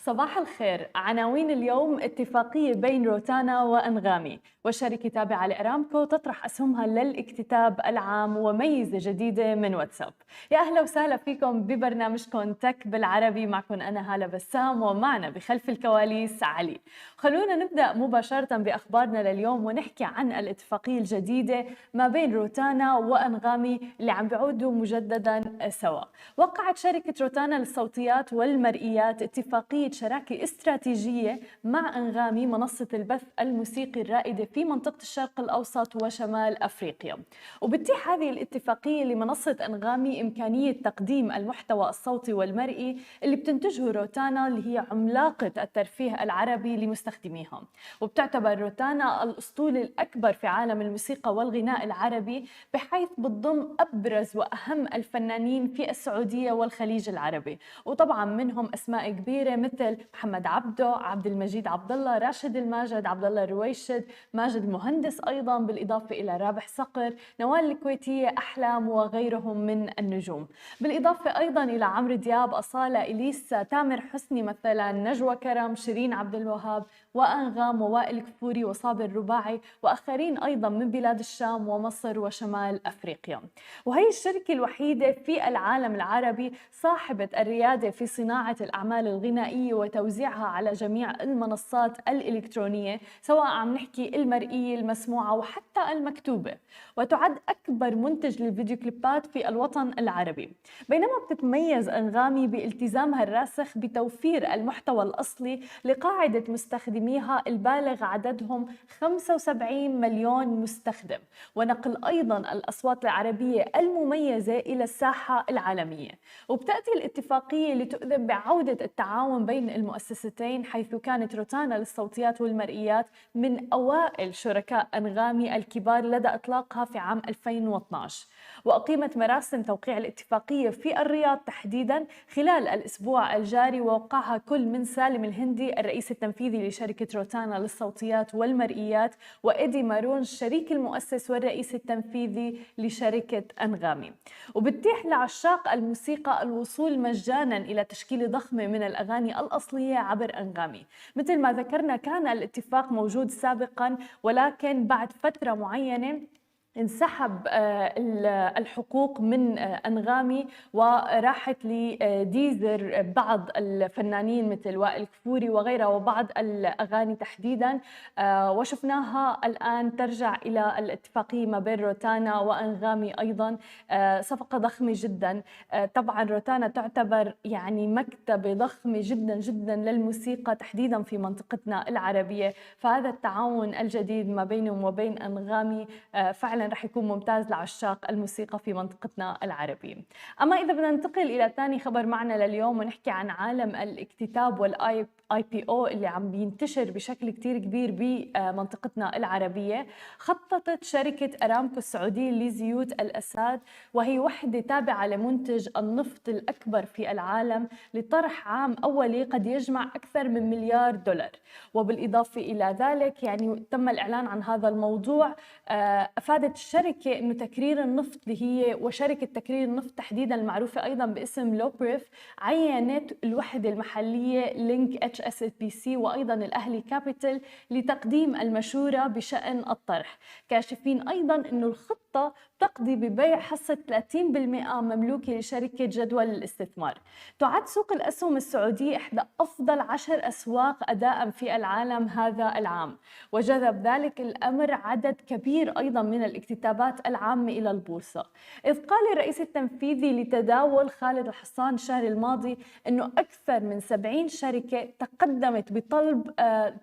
صباح الخير. عناوين اليوم: اتفاقية بين روتانا وأنغامي، والشركة تابعة لأرامكو تطرح أسهمها للاكتتاب العام، وميزة جديدة من واتساب. يا أهلا وسهلا فيكم ببرنامجكم تك بالعربي. معكم أنا هالة بسام، ومعنا بخلف الكواليس علي. خلونا نبدأ مباشرة بأخبارنا لليوم ونحكي عن الاتفاقية الجديدة ما بين روتانا وأنغامي اللي عم بيعودوا مجددا سوا. وقعت شركة روتانا للصوتيات والمرئيات اتفاقية شراكة استراتيجية مع أنغامي، منصة البث الموسيقي الرائدة في منطقة الشرق الأوسط وشمال أفريقيا. وبتتيح هذه الاتفاقية لمنصة أنغامي إمكانية تقديم المحتوى الصوتي والمرئي اللي بتنتجه روتانا، اللي هي عملاقة الترفيه العربي لمستخدميها. وبتعتبر روتانا الأسطول الأكبر في عالم الموسيقى والغناء العربي، بحيث بتضم أبرز وأهم الفنانين في السعودية والخليج العربي، وطبعا منهم أسماء كبيرة مثل محمد عبده، عبد المجيد عبد الله، راشد الماجد، عبد الله الرويشد، ماجد المهندس أيضا، بالإضافة إلى رابح صقر، نوال الكويتية، أحلام، وغيرهم من النجوم. بالإضافة أيضا إلى عمرو دياب، أصالة، إليسا، تامر حسني مثلا، نجوى كرم، شيرين عبد الوهاب، وأنغام، ووائل كفوري، وصابر رباعي، وآخرين أيضا من بلاد الشام ومصر وشمال أفريقيا. وهي الشركة الوحيدة في العالم العربي صاحبة الريادة في صناعة الأعمال الغنائية وتوزيعها على جميع المنصات الإلكترونية، سواء عم نحكي المرئية، المسموعة، وحتى المكتوبة. وتعد أكبر منتج للفيديو كليبات في الوطن العربي. بينما بتتميز أنغامي بالتزامها الراسخ بتوفير المحتوى الأصلي لقاعدة مستخدميها البالغ عددهم 75 مليون مستخدم، ونقل أيضا الأصوات العربية المميزة إلى الساحة العالمية. وبتأتي الاتفاقية لتؤذن بعودة التعاون بين المؤسستين، حيث كانت روتانا للصوتيات والمرئيات من أوائل شركاء أنغامي الكبار لدى إطلاقها في عام 2012. وأقيمت مراسم توقيع الاتفاقية في الرياض تحديدا خلال الأسبوع الجاري، ووقعها كل من سالم الهندي الرئيس التنفيذي لشركة روتانا للصوتيات والمرئيات، وإيدي مارون الشريك المؤسس والرئيس التنفيذي لشركة أنغامي. وبتتيح لعشاق الموسيقى الوصول مجانا إلى تشكيلة ضخمة من الأغاني الأصلية عبر أنغامي. مثل ما ذكرنا، كان الاتفاق موجود سابقا، ولكن بعد فترة معينة انسحب الحقوق من أنغامي وراحت لديزر بعض الفنانين مثل وائل كفوري وغيرها، وبعض الأغاني تحديدا، وشفناها الآن ترجع إلى الاتفاقية ما بين روتانا وأنغامي أيضا. صفقة ضخمة جدا. طبعا روتانا تعتبر يعني مكتبة ضخمة جدا جدا للموسيقى تحديدا في منطقتنا العربية، فهذا التعاون الجديد ما بينهم وبين أنغامي فعلا رح يكون ممتاز لعشاق الموسيقى في منطقتنا العربية. أما إذا بدنا ننتقل إلى ثاني خبر معنا لليوم ونحكي عن عالم الاكتتاب والاي بي او اللي عم بينتشر بشكل كتير كبير بمنطقتنا العربية، خططت شركة أرامكو السعودية لزيوت الأساد، وهي وحدة تابعة لمنتج النفط الأكبر في العالم، لطرح عام أولي قد يجمع أكثر من مليار دولار. وبالإضافة إلى ذلك يعني تم الإعلان عن هذا الموضوع. أفادت الشركة أنه تكرير النفط اللي هي وشركة تكرير النفط تحديدا المعروفة أيضا باسم لوبريف عينت الوحدة المحلية لينك HSBC وأيضا الأهلي كابيتال لتقديم المشورة بشأن الطرح، كاشفين أيضا أنه الخطة تقضي ببيع حصة 30% مملوكة لشركة جدول للاستثمار. تعد سوق الأسهم السعودية إحدى أفضل 10 أسواق أداء في العالم هذا العام، وجذب ذلك الأمر عدد كبير أيضا من الاكتتابات العامة إلى البورصة. إذ قال الرئيس التنفيذي لتداول خالد الحصان الشهر الماضي أنه أكثر من 70 شركة تقدمت بطلب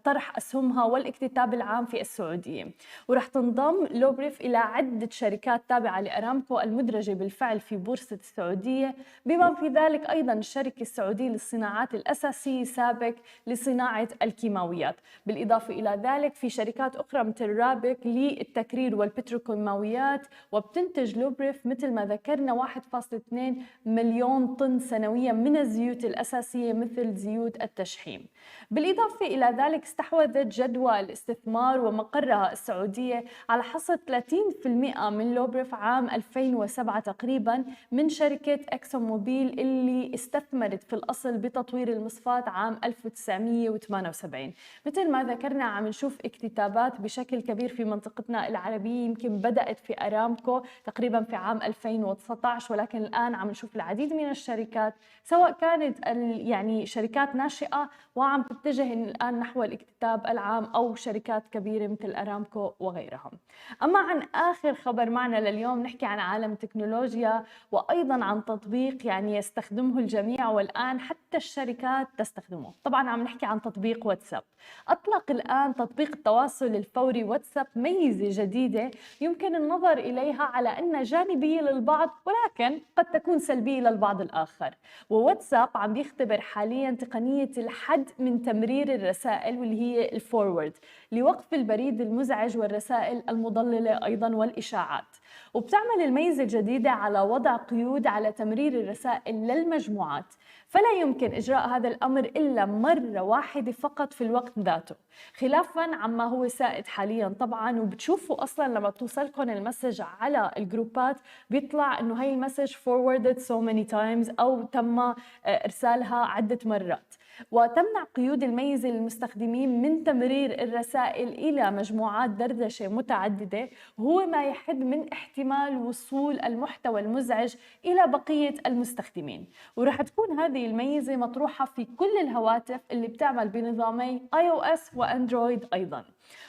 طرح أسهمها والاكتتاب العام في السعودية، ورح تنضم لوبريف إلى عدة شركات تابعة لأرامكو المدرجة بالفعل في بورصة السعودية، بما في ذلك أيضا الشركة السعودية للصناعات الأساسية سابك لصناعة الكيماويات. بالإضافة إلى ذلك في شركات أخرى مثل رابك للتكرير والبتروكيماويات، وبتنتج لوبريف مثل ما ذكرنا 1.2 مليون طن سنويا من الزيوت الأساسية مثل زيوت التشحيم. بالإضافة إلى ذلك استحوذت جدوى الاستثمار ومقرها السعودية على حصة 30% من لوبريف البروجريف عام 2007 تقريبا من شركة اكسون موبيل اللي استثمرت في الأصل بتطوير المصفاة عام 1978. مثل ما ذكرنا عم نشوف اكتتابات بشكل كبير في منطقتنا العربية، يمكن بدأت في أرامكو تقريبا في عام 2019، ولكن الآن عم نشوف العديد من الشركات سواء كانت يعني شركات ناشئة وعم تتجه الآن نحو الاكتتاب العام أو شركات كبيرة مثل أرامكو وغيرهم. أما عن آخر خبر معنا لليوم نحكي عن عالم التكنولوجيا، وأيضا عن تطبيق يعني يستخدمه الجميع والآن حتى الشركات تستخدمه. طبعا عم نحكي عن تطبيق واتساب. أطلق الآن تطبيق التواصل الفوري واتساب ميزة جديدة يمكن النظر إليها على أنها جانبية للبعض ولكن قد تكون سلبية للبعض الآخر. وواتساب عم بيختبر حاليا تقنية الحد من تمرير الرسائل واللي هي الفورورد لوقف البريد المزعج والرسائل المضللة أيضا والإشاعات. وبتعمل الميزة الجديدة على وضع قيود على تمرير الرسائل للمجموعات، فلا يمكن إجراء هذا الأمر إلا مرة واحدة فقط في الوقت ذاته، خلافاً عما هو سائد حالياً طبعاً. وبتشوفوا أصلاً لما توصلكم المسج على الجروبات بيطلع إنه هاي المسج forwarded so many times أو تم إرسالها عدة مرات. وتمنع قيود الميزة للمستخدمين من تمرير الرسائل إلى مجموعات دردشة متعددة، وهو ما يحد من احتمال وصول المحتوى المزعج إلى بقية المستخدمين. ورح تكون هذه الميزة مطروحة في كل الهواتف اللي بتعمل بنظامي iOS وأندرويد أيضاً.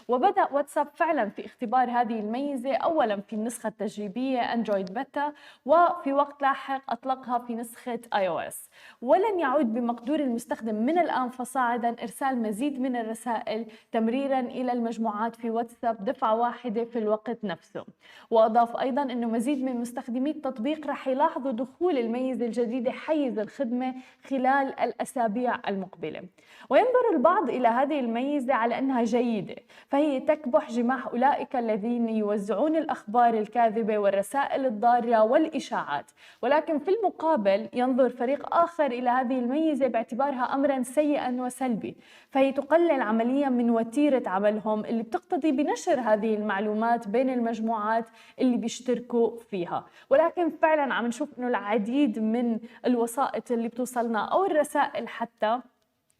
وبدأ واتساب فعلا في اختبار هذه الميزة أولا في النسخة التجريبية أندرويد بيتا، وفي وقت لاحق أطلقها في نسخة iOS. ولن يعود بمقدور المستخدم من الآن فصاعدا إرسال مزيد من الرسائل تمريرا إلى المجموعات في واتساب دفعة واحدة في الوقت نفسه. وأضاف أيضا أنه مزيد من مستخدمي التطبيق رح يلاحظوا دخول الميزة الجديدة حيز الخدمة خلال الأسابيع المقبلة. وينظر البعض إلى هذه الميزة على أنها جيدة، فهي تكبح جماح أولئك الذين يوزعون الأخبار الكاذبة والرسائل الضارة والإشاعات. ولكن في المقابل ينظر فريق آخر إلى هذه الميزة باعتبارها أمرا سيئا وسلبي، فهي تقلل عمليا من وتيرة عملهم اللي بتقتضي بنشر هذه المعلومات بين المجموعات اللي بيشتركوا فيها. ولكن فعلا عم نشوف إنه العديد من الوسائط اللي بتوصلنا أو الرسائل حتى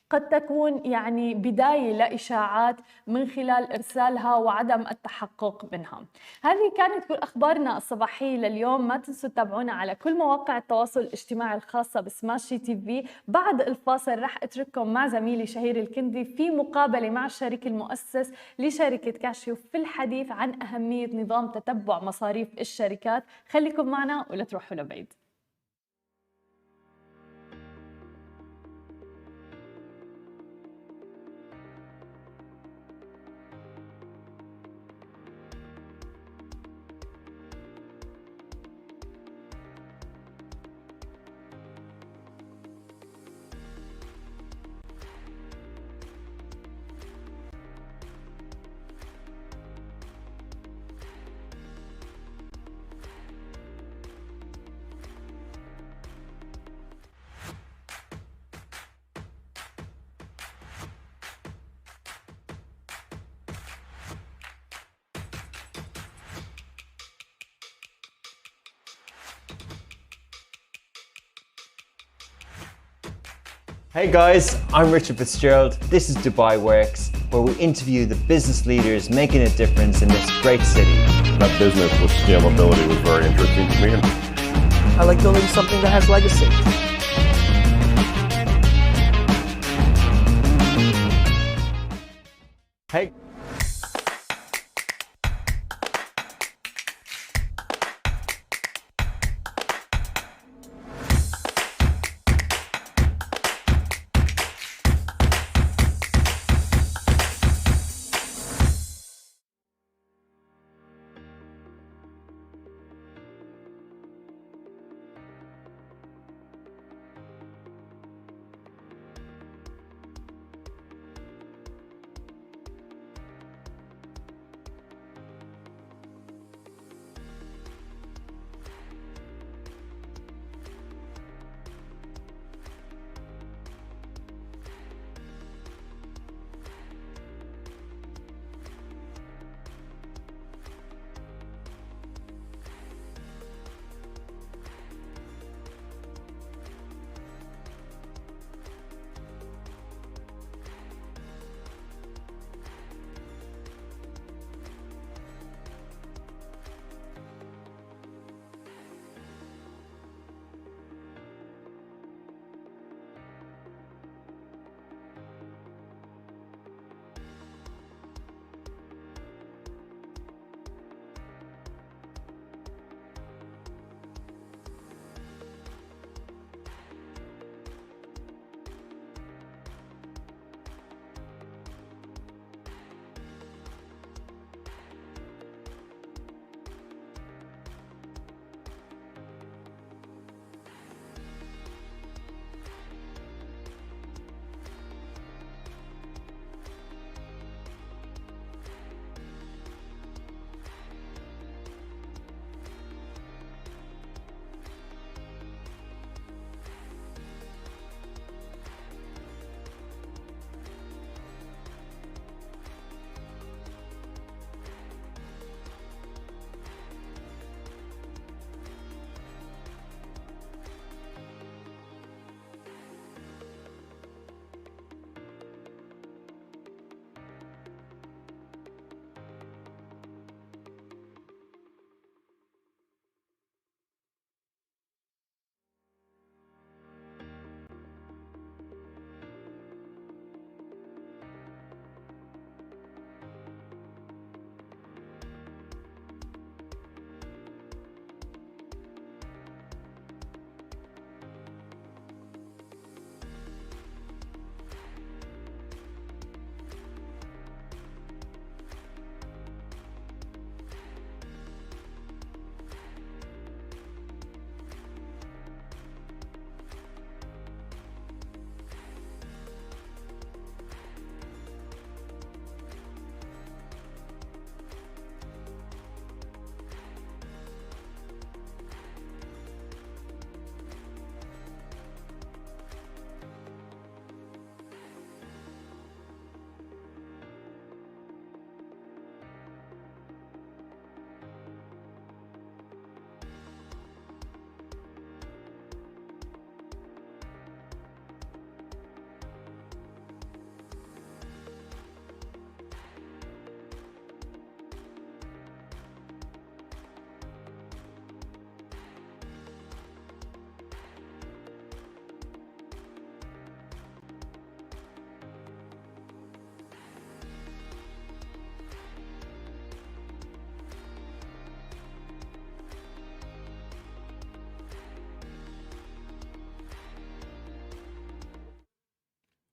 قد تكون يعني بداية لإشاعات من خلال إرسالها وعدم التحقق منها. هذه كانت كل أخبارنا الصباحية لليوم. ما تنسوا تتابعونا على كل مواقع التواصل الاجتماعي الخاصة بسماشي تي في. بعد الفاصل رح أترككم مع زميلي شهير الكندي في مقابلة مع الشريك المؤسس لشركة كاشيو في الحديث عن أهمية نظام تتبع مصاريف الشركات. خليكم معنا ولا تروحوا لبعيد. Hey guys, I'm Richard Fitzgerald. This is Dubai Works, where we interview the business leaders making a difference in this great city. That business with scale mobility was very interesting to me. I like building something that has legacy. Hey.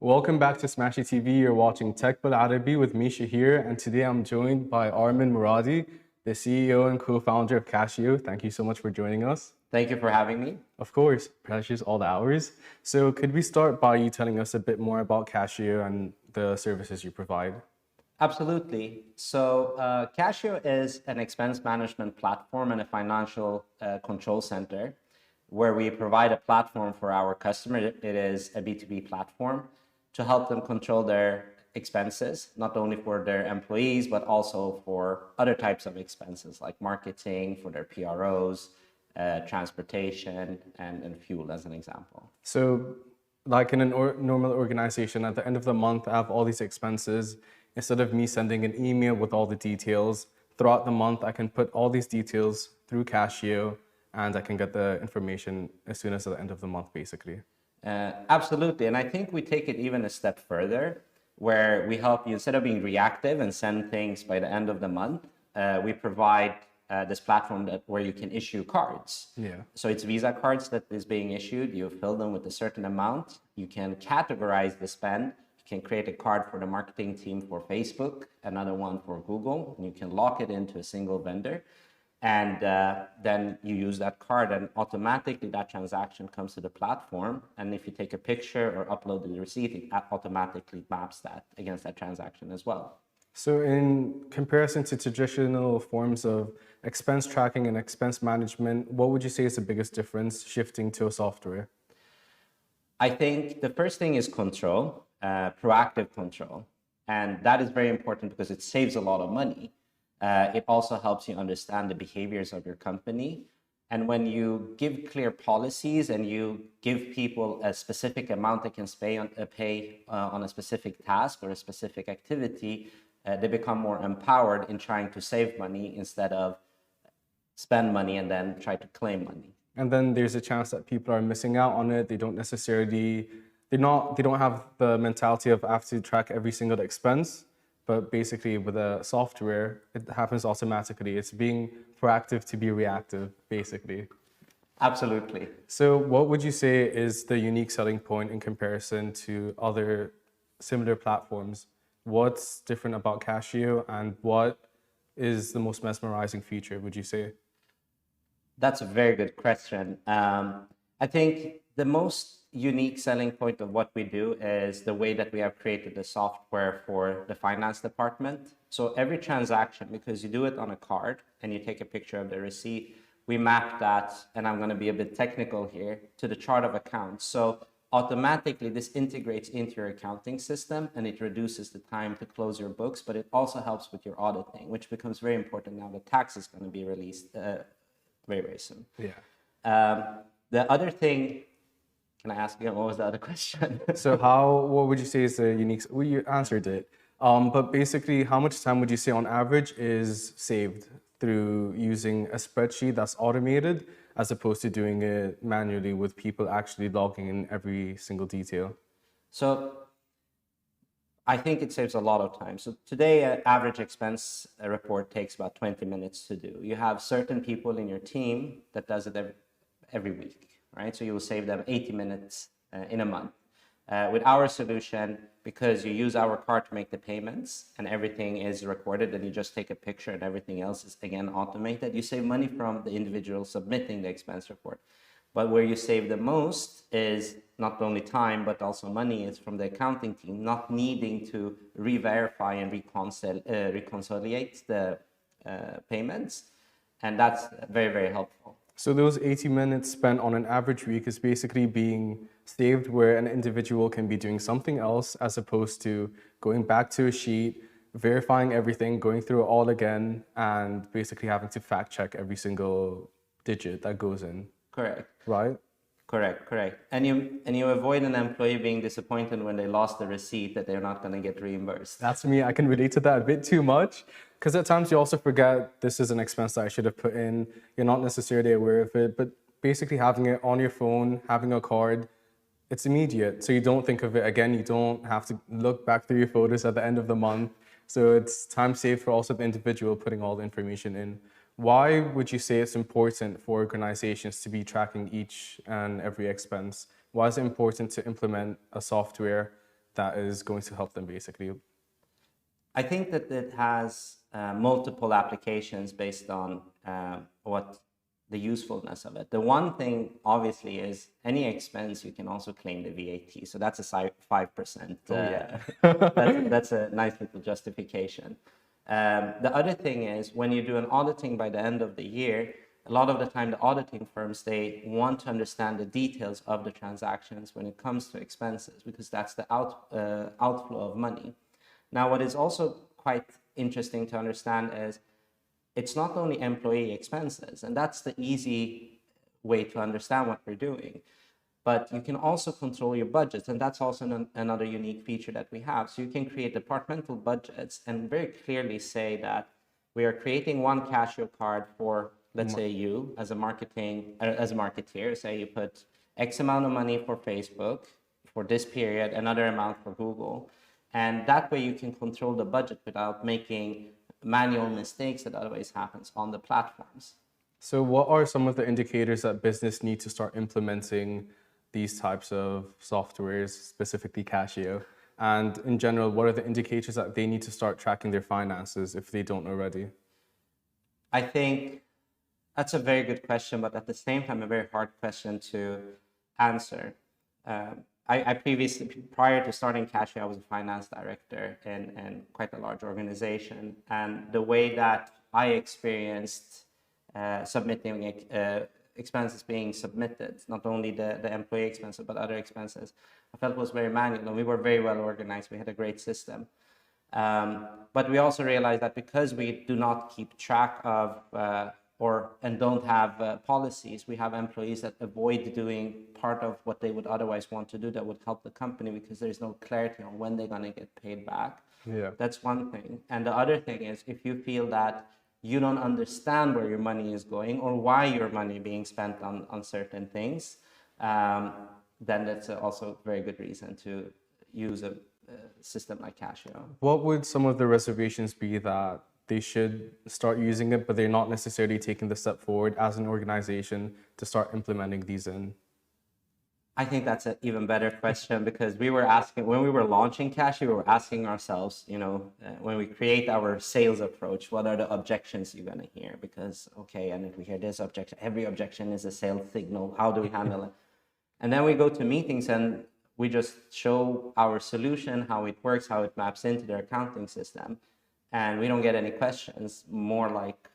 Welcome back to Smashy TV. You're watching Tech العربي with Misha here, and today I'm joined by Armin Muradi, the CEO and co-founder of Casio. Thank you so much for joining us. Thank you for having me. Of course, pleasure's all the hours. So could we start by you telling us a bit more about Casio and the services you provide? Absolutely. So Casio is an expense management platform and a financial control center where we provide a platform for our customers. It is a B2B platform to help them control their expenses, not only for their employees, but also for other types of expenses like marketing, for their PROs, transportation, and fuel as an example. So like in a normal organization, at the end of the month, I have all these expenses. Instead of me sending an email with all the details, throughout the month, I can put all these details through Casio and I can get the information as soon as at the end of the month, basically. Absolutely. And I think we take it even a step further, where we help you, instead of being reactive and send things by the end of the month, we provide this platform where you can issue cards. Yeah. So it's Visa cards that is being issued. You fill them with a certain amount. You can categorize the spend. You can create a card for the marketing team for Facebook, another one for Google, and you can lock it into a single vendor. And then you use that card and automatically that transaction comes to the platform. And if you take a picture or upload the receipt, it automatically maps that against that transaction as well. So in comparison to traditional forms of expense tracking and expense management, what would you say is the biggest difference shifting to a software? I think the first thing is control, proactive control. And that is very important because it saves a lot of money. It also helps you understand the behaviors of your company. And when you give clear policies and you give people a specific amount they can pay on a specific task or a specific activity, they become more empowered in trying to save money instead of spend money and then try to claim money. And then there's a chance that people are missing out on it. They don't necessarily, they don't have the mentality of I have to track every single expense. But basically with a software, it happens automatically. It's being proactive to be reactive, basically. Absolutely. So what would you say is the unique selling point in comparison to other similar platforms? What's different about Casio and what is the most mesmerizing feature, would you say? That's a very good question. I think the most unique selling point of what we do is the way that we have created the software for the finance department. So every transaction, because you do it on a card and you take a picture of the receipt, we map that, and I'm going to be a bit technical here, to the chart of accounts. So automatically this integrates into your accounting system and it reduces the time to close your books, but it also helps with your auditing, which becomes very important now that tax is going to be released very, very soon. Yeah. The other thing, can I ask again, what was the other question? So what would you say is the unique, well, you answered it. But basically, how much time would you say on average is saved through using a spreadsheet that's automated as opposed to doing it manually with people actually logging in every single detail? So I think it saves a lot of time. So today, an average expense report takes about 20 minutes to do. You have certain people in your team that does it every week, right? So you will save them 80 minutes in a month. With our solution, because you use our card to make the payments and everything is recorded and you just take a picture and everything else is again automated, you save money from the individual submitting the expense report. But where you save the most is not only time, but also money is from the accounting team, not needing to re-verify and reconciliate the payments. And that's very, very helpful. So those 80 minutes spent on an average week is basically being saved where an individual can be doing something else as opposed to going back to a sheet, verifying everything, going through it all again, and basically having to fact check every single digit that goes in. Correct. Right? Correct. And you avoid an employee being disappointed when they lost the receipt that they're not going to get reimbursed. That's me. I can relate to that a bit too much because at times you also forget this is an expense that I should have put in. You're not necessarily aware of it, but basically having it on your phone, having a card, it's immediate. So you don't think of it again. You don't have to look back through your photos at the end of the month. So it's time saved for also the individual putting all the information in. Why would you say it's important for organizations to be tracking each and every expense? Why is it important to implement a software that is going to help them basically? I think that it has multiple applications based on what the usefulness of it. The one thing, obviously, is any expense you can also claim the VAT. So that's a 5%. That's a nice little justification. The other thing is when you do an auditing by the end of the year, a lot of the time the auditing firms, they want to understand the details of the transactions when it comes to expenses, because that's the outflow of money. Now, what is also quite interesting to understand is it's not only employee expenses, and that's the easy way to understand what we're doing, but you can also control your budgets, and that's also another unique feature that we have. So you can create departmental budgets and very clearly say that we are creating one Casio card for, let's say you as a marketeer, say you put X amount of money for Facebook for this period, another amount for Google, and that way you can control the budget without making manual mistakes that otherwise happens on the platforms. So what are some of the indicators that business need to start implementing these types of softwares, specifically Casio? And in general, what are the indicators that they need to start tracking their finances if they don't already? I think that's a very good question, but at the same time, a very hard question to answer. I previously, prior to starting Casio, I was a finance director in quite a large organization. And the way that I experienced submitting expenses being submitted, not only the employee expenses, but other expenses, I felt was very manual, and we were very well organized. We had a great system. But we also realized that because we do not keep track of and don't have policies, we have employees that avoid doing part of what they would otherwise want to do that would help the company, because there's no clarity on when they're going to get paid back. Yeah. That's one thing. And the other thing is, if you feel that you don't understand where your money is going or why your money is being spent on certain things, then that's also a very good reason to use a system like Casio. What would some of the reservations be that they should start using it, but they're not necessarily taking the step forward as an organization to start implementing these in? I think that's an even better question, because we were asking, when we were launching Casio, we were asking ourselves, when we create our sales approach, what are the objections you're going to hear? Because, okay, and if we hear this objection, every objection is a sales signal. How do we handle it? And then we go to meetings and we just show our solution, how it works, how it maps into their accounting system. And we don't get any questions, more like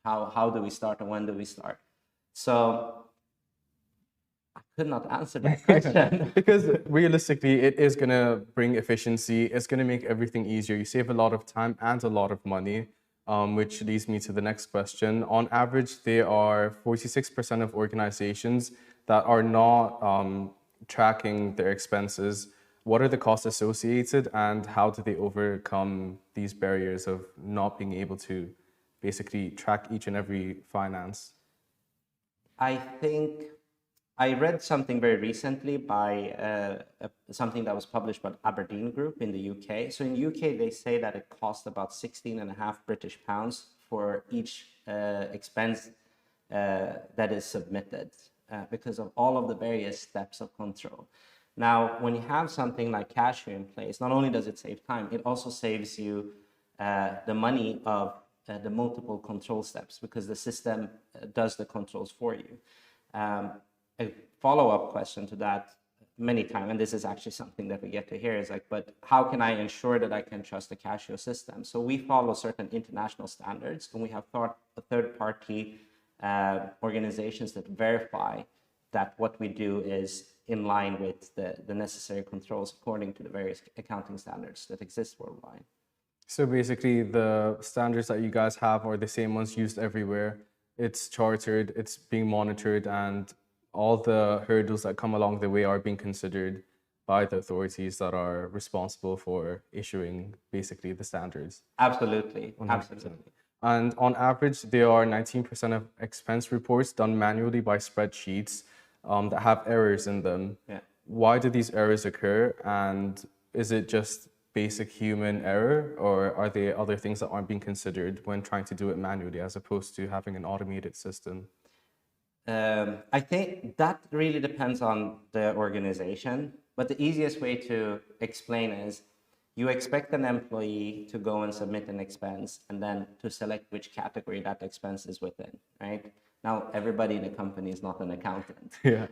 how do we start and when do we start? So I could not answer that question. Because realistically, it is going to bring efficiency. It's going to make everything easier. You save a lot of time and a lot of money, which leads me to the next question. On average, there are 46% of organizations that are not tracking their expenses. What are the costs associated, and how do they overcome these barriers of not being able to basically track each and every finance? I think I read something very recently by something that was published by Aberdeen Group in the UK. So in the UK, they say that it costs about 16.5 British pounds for each expense that is submitted because of all of the various steps of control. Now, when you have something like Casio in place, not only does it save time, it also saves you the money of the multiple control steps, because the system does the controls for you. A follow-up question to that many times, and this is actually something that we get to hear, is like, but how can I ensure that I can trust the Casio system? So we follow certain international standards, and we have third-party organizations that verify that what we do is in line with the necessary controls according to the various accounting standards that exist worldwide. So basically, the standards that you guys have are the same ones used everywhere. It's chartered, it's being monitored, and all the hurdles that come along the way are being considered by the authorities that are responsible for issuing basically the standards. Absolutely, 100%. absolutely. And on average, there are 19% of expense reports done manually by spreadsheets that have errors in them. Yeah. Why do these errors occur? And is it just basic human error, or are there other things that aren't being considered when trying to do it manually as opposed to having an automated system? I think that really depends on the organization, but the easiest way to explain is you expect an employee to go and submit an expense and then to select which category that expense is within, right? Now, everybody in the company is not an accountant. Yeah.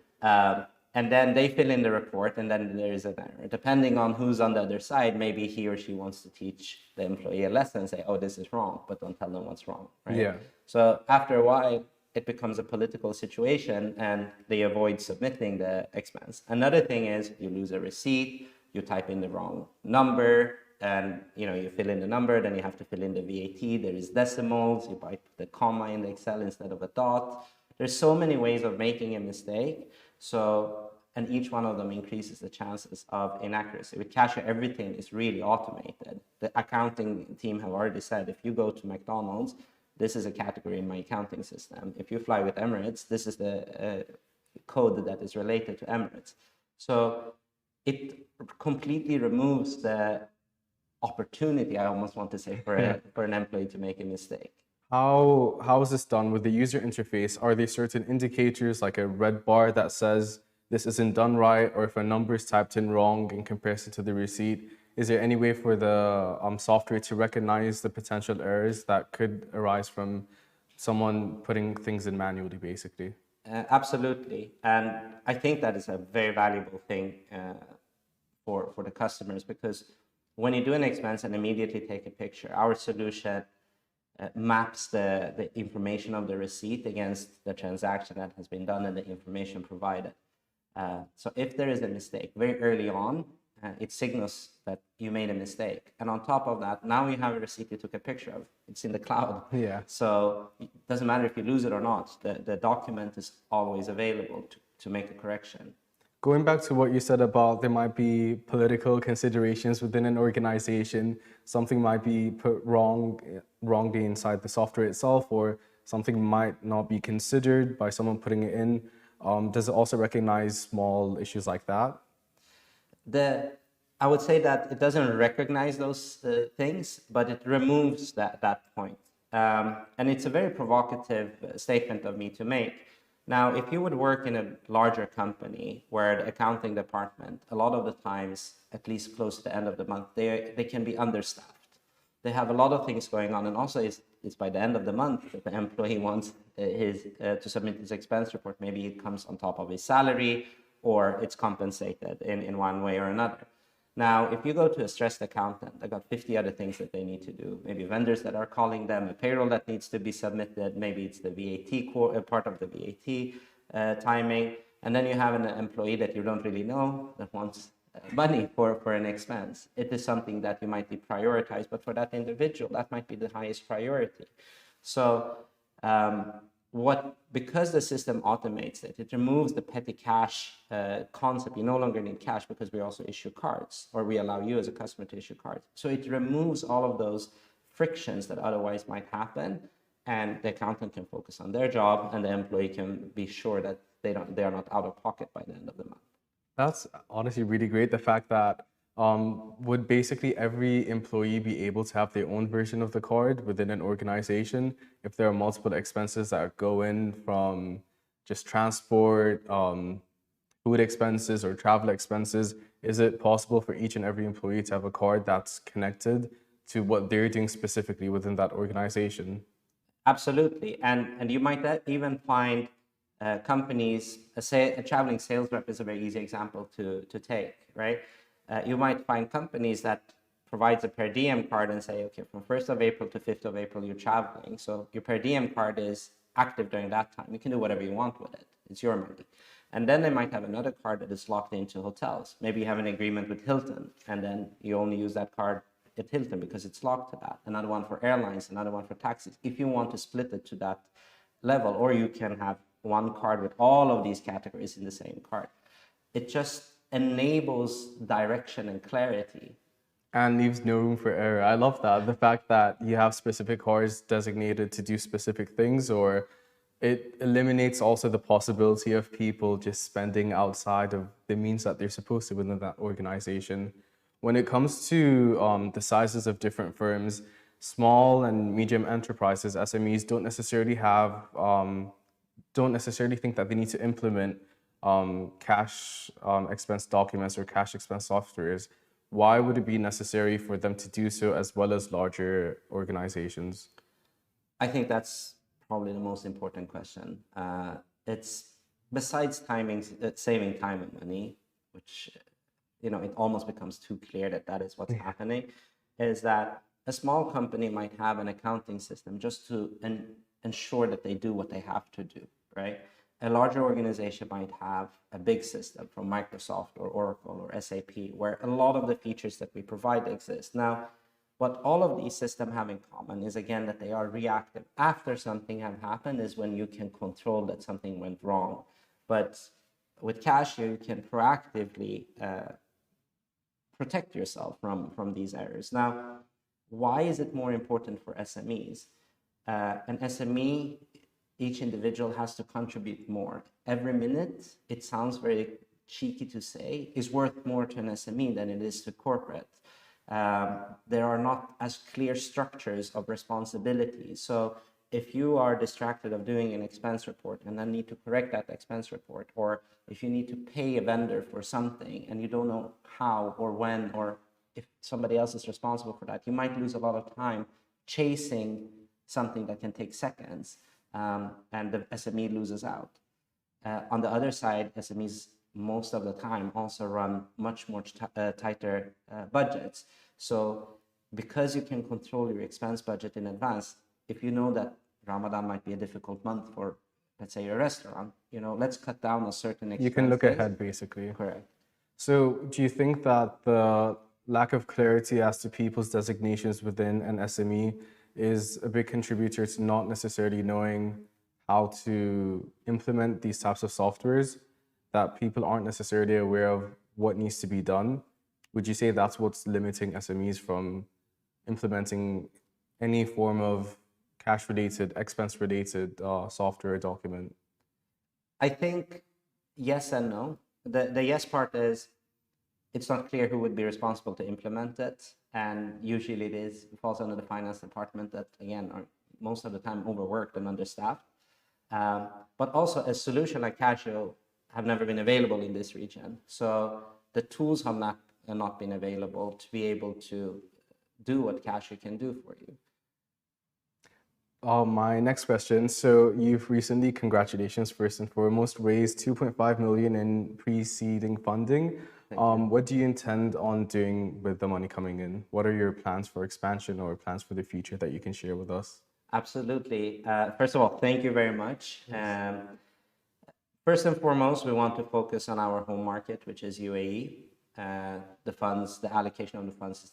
And then they fill in the report and then there is an error. Depending on who's on the other side, maybe he or she wants to teach the employee a lesson and say, oh, this is wrong, but don't tell them what's wrong, right? Yeah. So after a while, it becomes a political situation and they avoid submitting the expense. Another thing is you lose a receipt, you type in the wrong number, and you fill in the number, then you have to fill in the VAT, there is decimals, you put the comma in the Excel instead of a dot. There's so many ways of making a mistake. And each one of them increases the chances of inaccuracy. With Cashier, everything is really automated. The accounting team have already said, if you go to McDonald's, this is a category in my accounting system. If you fly with Emirates, this is the code that is related to Emirates. So it completely removes the opportunity, I almost want to say, for an employee to make a mistake. How is this done with the user interface? Are there certain indicators like a red bar that says this isn't done right, or if a number is typed in wrong in comparison to the receipt? Is there any way for the software to recognize the potential errors that could arise from someone putting things in manually, basically? Absolutely. And I think that is a very valuable thing for the customers, because when you do an expense and immediately take a picture, our solution maps the information of the receipt against the transaction that has been done and the information provided. So if there is a mistake very early on, it signals that you made a mistake. And on top of that, now you have a receipt you took a picture of. It's in the cloud. Yeah. So it doesn't matter if you lose it or not. The document is always available to make a correction. Going back to what you said about there might be political considerations within an organization, something might be put wrongly inside the software itself, or something might not be considered by someone putting it in. Does it also recognize small issues like that? I would say that it doesn't recognize those things, but it removes that point. And it's a very provocative statement of me to make. Now, if you would work in a larger company where the accounting department, a lot of the times, at least close to the end of the month, they can be understaffed. They have a lot of things going on, and also it's by the end of the month that the employee wants to submit his expense report. Maybe it comes on top of his salary, or it's compensated in one way or another. Now, if you go to a stressed accountant, they've got 50 other things that they need to do. Maybe vendors that are calling them, a payroll that needs to be submitted, maybe it's the VAT, part of the VAT timing. And then you have an employee that you don't really know that wants money for an expense. It is something that you might be prioritized, but for that individual, that might be the highest priority. So because the system automates it, it removes the petty cash concept. You no longer need cash because we also issue cards, or we allow you as a customer to issue cards. So it removes all of those frictions that otherwise might happen, and the accountant can focus on their job, and the employee can be sure that they are not out of pocket by the end of the month. That's honestly really great. The fact that would basically every employee be able to have their own version of the card within an organization if there are multiple expenses that go in from just transport, food expenses, or travel expenses? Is it possible for each and every employee to have a card that's connected to what they're doing specifically within that organization? Absolutely. And you might even find companies, a traveling sales rep is a very easy example to take, right? You might find companies that provides a per diem card and say, okay, from 1st of April to 5th of April, you're traveling. So your per diem card is active during that time. You can do whatever you want with it. It's your money. And then they might have another card that is locked into hotels. Maybe you have an agreement with Hilton, and then you only use that card at Hilton because it's locked to that. Another one for airlines, another one for taxis. If you want to split it to that level, or you can have one card with all of these categories in the same card. It just enables direction and clarity. And leaves no room for error. I love that. The fact that you have specific cards designated to do specific things, or it eliminates also the possibility of people just spending outside of the means that they're supposed to within that organization. When it comes to the sizes of different firms, small and medium enterprises, SMEs, don't necessarily have don't necessarily think that they need to implement cash expense documents or cash expense softwares, why would it be necessary for them to do so as well as larger organizations? I think that's probably the most important question. It's besides saving time and money, which it almost becomes too clear that that is what's happening, is that a small company might have an accounting system just to ensure that they do what they have to do, right? A larger organization might have a big system from Microsoft or Oracle or SAP, where a lot of the features that we provide exist. Now, what all of these systems have in common is, again, that they are reactive. After something has happened is when you can control that something went wrong. But with Cashier, you can proactively protect yourself from these errors. Now, why is it more important for SMEs? An SME, each individual has to contribute more. Every minute, it sounds very cheeky to say, is worth more to an SME than it is to corporate. There are not as clear structures of responsibility. So if you are distracted of doing an expense report and then need to correct that expense report, or if you need to pay a vendor for something and you don't know how or when, or if somebody else is responsible for that, you might lose a lot of time chasing something that can take seconds, and the SME loses out. On the other side, SMEs most of the time also run much more tighter budgets. So because you can control your expense budget in advance, if you know that Ramadan might be a difficult month for, let's say, your restaurant, let's cut down a certain expense. You can look ahead, basically. Correct. So do you think that the lack of clarity as to people's designations within an SME is a big contributor to not necessarily knowing how to implement these types of softwares, that people aren't necessarily aware of what needs to be done? Would you say that's what's limiting SMEs from implementing any form of cash-related, expense-related software document? I think yes and no. The yes part is it's not clear who would be responsible to implement it. And usually it falls under the finance department that, again, are most of the time overworked and understaffed. But also a solution like Casio have never been available in this region. So the tools have not been available to be able to do what Casio can do for you. My next question. So you've recently, congratulations, first and foremost, raised 2.5 million in pre-seeding funding. What do you intend on doing with the money coming in? What are your plans for expansion or plans for the future that you can share with us? Absolutely. First of all, thank you very much. Yes. First and foremost, we want to focus on our home market, which is UAE. The allocation of the funds is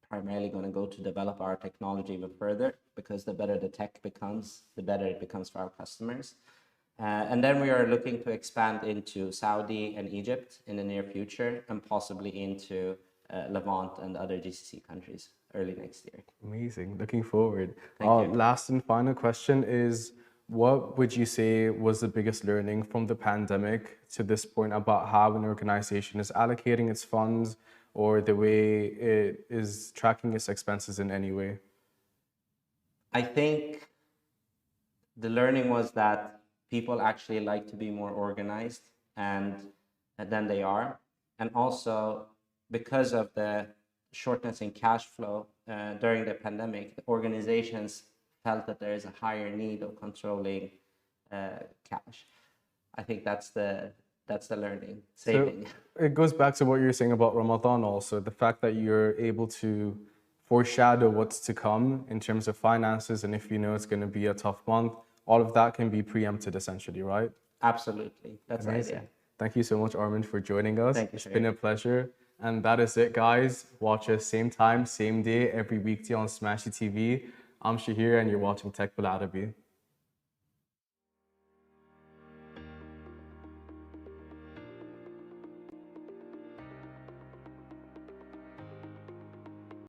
primarily going to go to develop our technology even further, because the better the tech becomes, the better it becomes for our customers. And then we are looking to expand into Saudi and Egypt in the near future, and possibly into Levant and other GCC countries early next year. Amazing. Looking forward. Thank you. Last and final question is, what would you say was the biggest learning from the pandemic to this point about how an organization is allocating its funds or the way it is tracking its expenses in any way? I think the learning was that people actually like to be more organized than they are. And also, because of the shortness in cash flow during the pandemic, the organizations felt that there is a higher need of controlling cash. I think that's the learning, saving. So it goes back to what you were saying about Ramadan also, the fact that you're able to foreshadow what's to come in terms of finances, and if you know it's going to be a tough month, all of that can be preempted essentially, right? Absolutely. That's the idea. Thank you so much, Armin, for joining us. Thank you. It's been a pleasure. And that is it, guys. Watch us same time, same day, every weekday on Smashy TV. I'm Shahir, and you're watching Tech Bil Arabi.